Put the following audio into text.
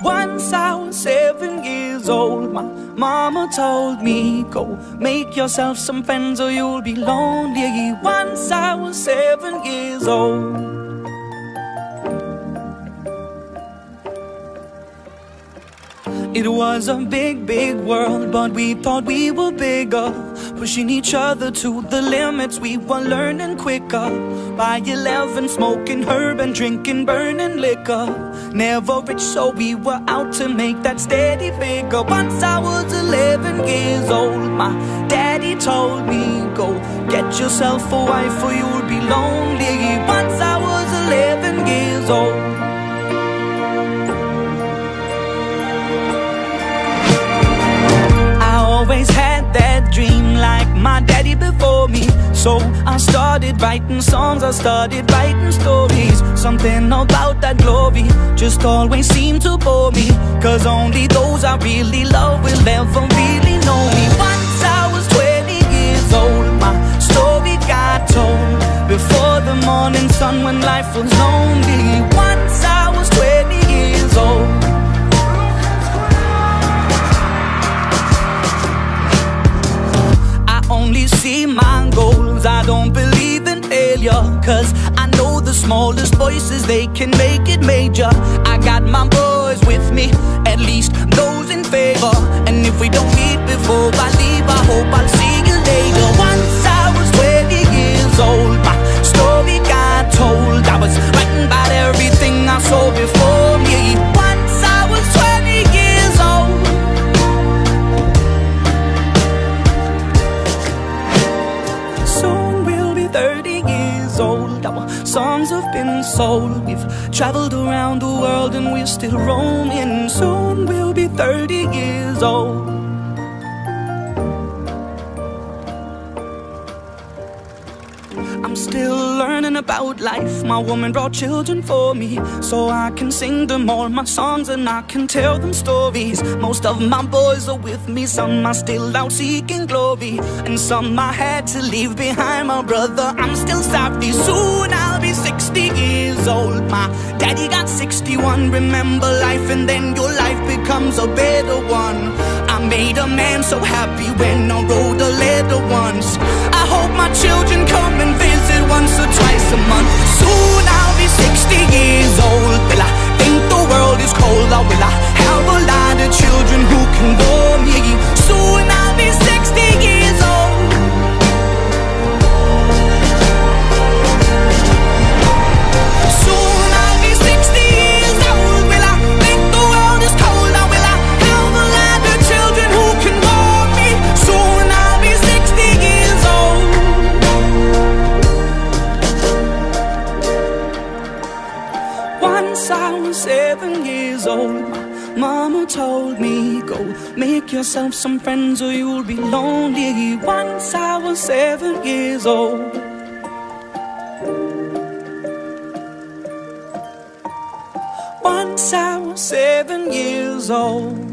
Once I was 7 years old, my mama told me, go make yourself some friends or you'll be lonely. Once I was 7 years old. It was a big, big world, but we thought we were bigger, pushing each other to the limits. We were learning quicker. By 11, smoking herb and drinking burning liquor. Never rich, so we were out to make that steady figure. Once I was 11 years old, my daddy told me, go get yourself a wife or you'll be lonely. Once I was 11 years old. Always had that dream like my daddy before me. So I started writing songs, I started writing stories. Something about that glory just always seemed to bore me, cause only those I really love will ever really know me. Once I was 20 years old, my story got told before the morning sun when life was lonely. Once I was 20 years old. Only see my goals, I don't believe in failure, cause I know the smallest voices, they can make it major. I got my boys with me, at least those in favor. And if we don't meet before I leave, I hope I'll see you later. Once I was 20 years old, my story got told. I was writing about everything I saw before me. Once I was 20 years old. Soon we'll be 30 years old. Our songs have been sold. We've traveled around the world and we're still roaming. Soon we'll be 30 years old. I'm still learning about life. My woman brought children for me, so I can sing them all my songs and I can tell them stories. Most of my boys are with me, some are still out seeking glory, and some I had to leave behind. My brother, I'm still sorry. Soon I'll be 60 years old. My daddy got 61. Remember life and then your life becomes a better one. I made a man so happy when I wrote a letter once. I hope my children come and visit once or twice a month. Soon I'll be 60 years old. Will I think the world is cold, or will I have a lot of children who can bore me? Soon I'll be 60 years old. Soon I'll be 60 years old. Will I think the world is cold, or will I have a lot of children who can bore me? Soon I'll be 60 years old. Once I was 7 years old, my mama told me, go make yourself some friends or you'll be lonely. Once I was 7 years old. Once I was 7 years old.